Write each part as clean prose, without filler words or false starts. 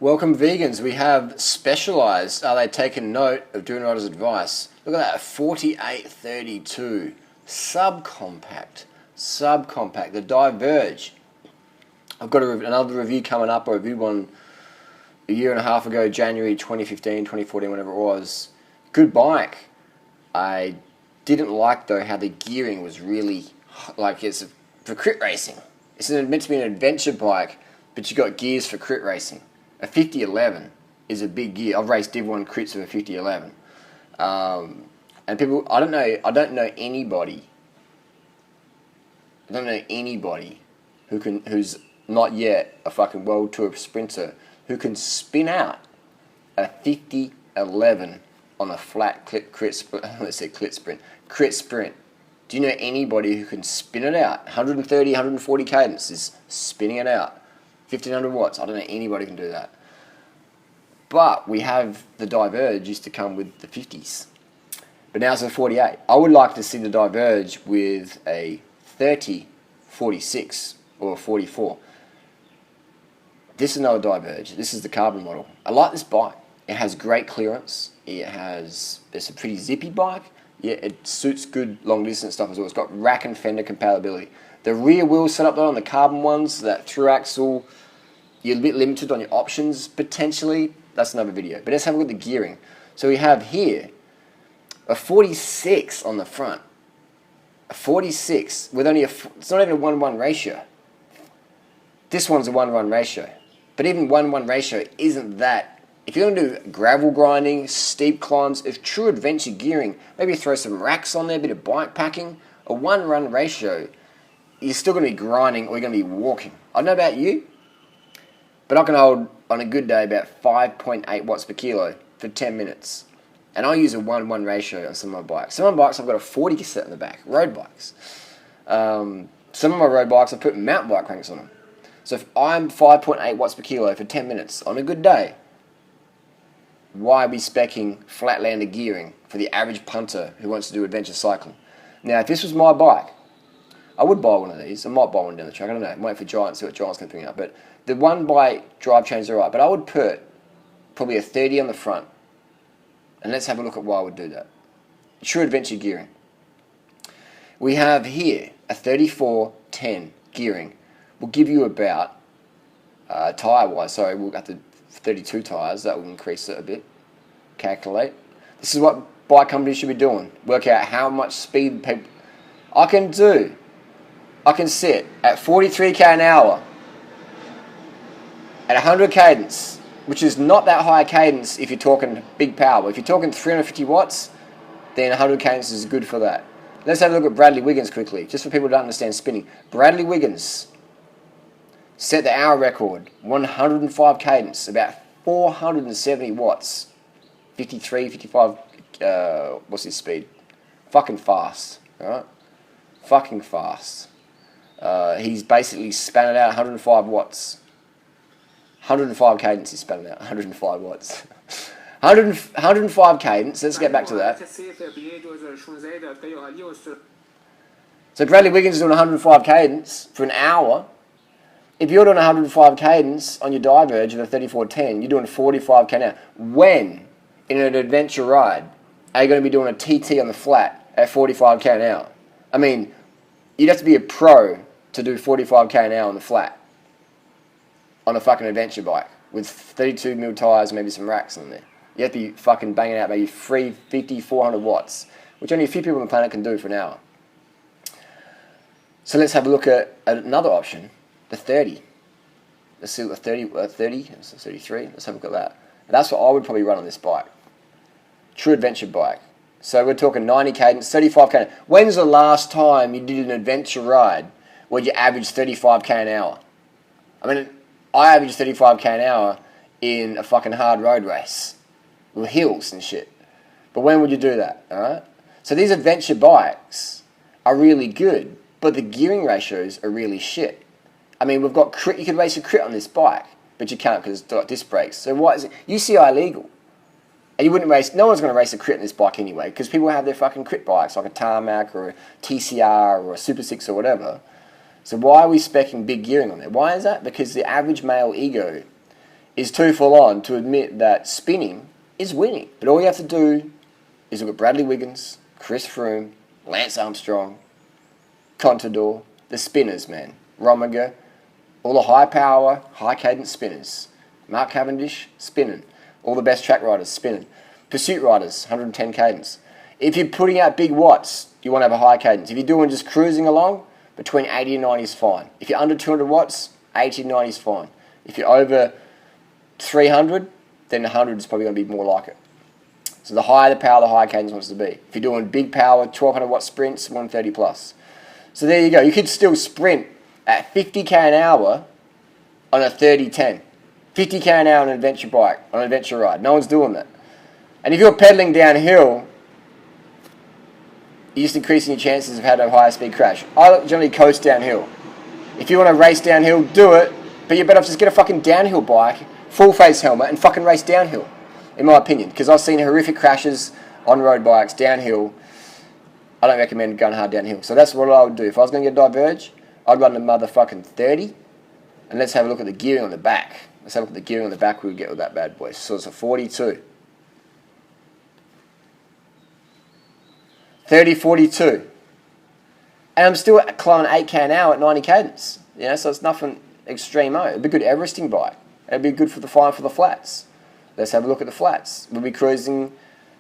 Welcome vegans, we have Specialized. Are they taking note of Durianrider's advice? Look at that, a 4832. Subcompact. The Diverge. I've got another review coming up. I reviewed one a year and a half ago, January 2015, 2014, whatever it was. Good bike. I didn't like though how the gearing was really, like it's for crit racing. It's meant to be an adventure bike, but you got gears for crit racing. A 5011 is a big gear. I've raced Div 1 crits with a 5011. And people, I don't know anybody who's not yet a fucking World Tour sprinter who can spin out a 5011 on a flat crit sprint. Do you know anybody who can spin it out? 130, 140 cadence is spinning it out. 1500 watts. I don't know anybody who can do that. But we have the Diverge used to come with the 50s. But now it's a 48. I would like to see the Diverge with a 30, 46 or a 44. This is another Diverge. This is the carbon model. I like this bike. It has great clearance. It's a pretty zippy bike. Yeah, it suits good long distance stuff as well. It's got rack and fender compatibility. The rear wheel setup though on the carbon ones, that through axle, you're a bit limited on your options potentially. That's another video. But let's have a look at the gearing. So we have here a 46 on the front. A 46 with only it's not even a 1-1 ratio. This one's a 1-1 ratio. But even 1-1 ratio isn't that. If you're going to do gravel grinding, steep climbs, if true adventure gearing, maybe throw some racks on there, a bit of bike packing, a 1-1 ratio, you're still going to be grinding or you're going to be walking. I don't know about you, but I can hold, on a good day, about 5.8 watts per kilo for 10 minutes. And I use a 1-1 ratio on some of my bikes. Some of my bikes I've got a 40 cassette in the back, road bikes. Some of my road bikes I've put mountain bike cranks on them. So if I'm 5.8 watts per kilo for 10 minutes on a good day, why are we speccing flatlander gearing for the average punter who wants to do adventure cycling? Now, if this was my bike, I would buy one of these. I might buy one down the track. I don't know. I'm waiting for Giant, see what Giant's going to bring up. But the one bike drivetrain's all right. But I would put probably a 30 on the front. And let's have a look at why I would do that. True adventure gearing. We have here a 3410 gearing. We'll give you about, tyre-wise, sorry, we'll have to 32 tyres, that will increase it a bit. Calculate. This is what bike companies should be doing. Work out how much speed people... I can sit at 43k an hour at 100 cadence, which is not that high cadence if you're talking big power. If you're talking 350 watts, then 100 cadence is good for that. Let's have a look at Bradley Wiggins quickly, just for people who don't understand spinning. Bradley Wiggins set the hour record, 105 cadence, about 470 watts, 53, 55, what's his speed? Fucking fast, alright? Fucking fast. He's basically span it out 105 watts. 105 cadence he span it out, 105 watts. 105 cadence, let's get back to that. So Bradley Wiggins is doing 105 cadence for an hour. If you're doing 105 cadence on your Diverge of a 3410, you're doing 45k an hour. When, in an adventure ride, are you going to be doing a TT on the flat at 45k an hour? I mean, you'd have to be a pro to do 45k an hour on the flat on a fucking adventure bike with 32mm tyres and maybe some racks on there. You have to be fucking banging out maybe 350, 400 watts, which only a few people on the planet can do for an hour. So let's have a look at another option. The 30. Let's see what 30, 33. Let's have a look at that. That's what I would probably run on this bike. True adventure bike. So we're talking 90 cadence, 35 cadence. When's the last time you did an adventure ride where you averaged 35k an hour? I mean, I averaged 35k an hour in a fucking hard road race with hills and shit. But when would you do that? Alright? So these adventure bikes are really good, but the gearing ratios are really shit. I mean, we've got crit. You could race a crit on this bike, but you can't because it's got disc brakes. So why is it UCI legal? And you wouldn't race. No one's going to race a crit on this bike anyway, because people have their fucking crit bikes like a Tarmac or a TCR or a Super 6 or whatever. So why are we speccing big gearing on there? Why is that? Because the average male ego is too full on to admit that spinning is winning. But all you have to do is look at Bradley Wiggins, Chris Froome, Lance Armstrong, Contador, the spinners, man. Rominger, all the high power, high cadence spinners. Mark Cavendish, spinning. All the best track riders, spinning. Pursuit riders, 110 cadence. If you're putting out big watts, you want to have a high cadence. If you're doing just cruising along, between 80 and 90 is fine. If you're under 200 watts, 80 and 90 is fine. If you're over 300, then 100 is probably going to be more like it. So the higher the power, the higher cadence wants to be. If you're doing big power, 1200 watt sprints, 130 plus. So there you go. You could still sprint at 50k an hour on a 30-10. 50k an hour on an adventure bike, on an adventure ride. No one's doing that. And if you're pedaling downhill, you're just increasing your chances of having a higher speed crash. I generally coast downhill. If you want to race downhill, do it, but you better just get a fucking downhill bike, full face helmet, and fucking race downhill, in my opinion. Because I've seen horrific crashes on road bikes, downhill. I don't recommend going hard downhill. So that's what I would do. If I was going to get a Diverge, I'd run the motherfucking 30, and let's have a look at the gearing on the back. Let's have a look at the gearing on the back we would get with that bad boy. So it's a 42. 30-42. And I'm still climbing 8k an hour at 90 cadence. You know, so it's nothing extreme. It'd be a good Everesting bike. It'd be good for the flats. Let's have a look at the flats. We'll be cruising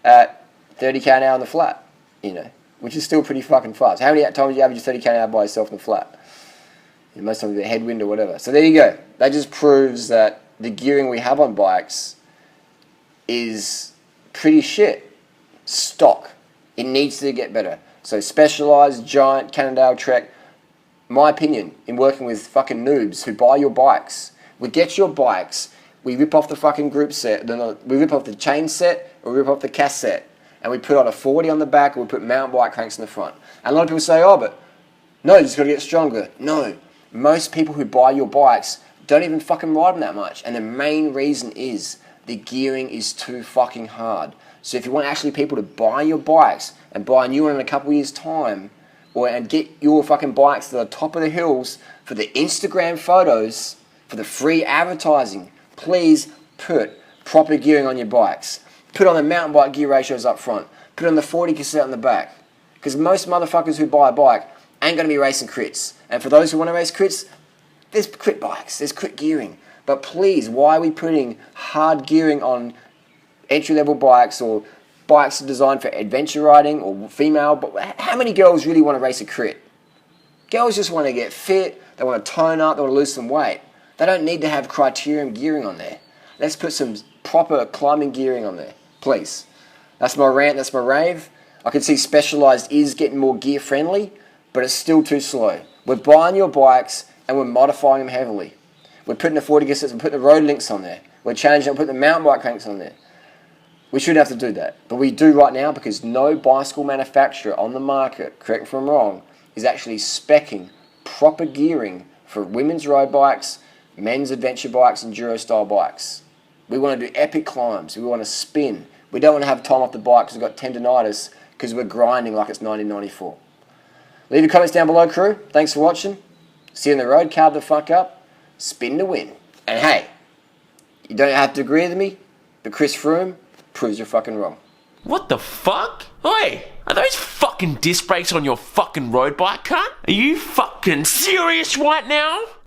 at 30k an hour on the flat, you know, which is still pretty fucking fast. How many times do you average 30k an hour by yourself in the flat? You know, most times with a headwind or whatever. So there you go. That just proves that the gearing we have on bikes is pretty shit. Stock. It needs to get better. So Specialized, Giant, Cannondale, Trek, my opinion, in working with fucking noobs who buy your bikes, we get your bikes, we rip off the fucking group set, we rip off the chain set, or we rip off the cassette, and we put on a 40 on the back, or we put mountain bike cranks in the front. And a lot of people say, oh, but no, you just got to get stronger. No. Most people who buy your bikes don't even fucking ride them that much. And the main reason is the gearing is too fucking hard. So if you want actually people to buy your bikes and buy a new one in a couple of years' time, and get your fucking bikes to the top of the hills for the Instagram photos, for the free advertising, please put proper gearing on your bikes. Put on the mountain bike gear ratios up front. Put on the 40 cassette on the back. Because most motherfuckers who buy a bike ain't going to be racing crits. And for those who want to race crits, there's crit bikes, there's crit gearing. But please, why are we putting hard gearing on entry-level bikes or bikes designed for adventure riding or female? But how many girls really want to race a crit? Girls just want to get fit, they want to tone up, they want to lose some weight. They don't need to have criterium gearing on there. Let's put some proper climbing gearing on there, please. That's my rant, that's my rave. I can see Specialized is getting more gear friendly, but it's still too slow. We're buying your bikes and we're modifying them heavily. We're putting the 40 cassettes, we're putting the road links on there. We're changing them, putting the mountain bike cranks on there. We shouldn't have to do that. But we do right now because no bicycle manufacturer on the market, correct me if I'm wrong, is actually speccing proper gearing for women's road bikes, men's adventure bikes, and Enduro style bikes. We want to do epic climbs. We want to spin. We don't want to have time off the bike because we've got tendonitis because we're grinding like it's 1994. Leave your comments down below, crew. Thanks for watching. See you on the road. Carb the fuck up. Spin to win. And hey, you don't have to agree with me, but Chris Froome proves you're fucking wrong. What the fuck? Oi, are those fucking disc brakes on your fucking road bike, cunt? Are you fucking serious right now?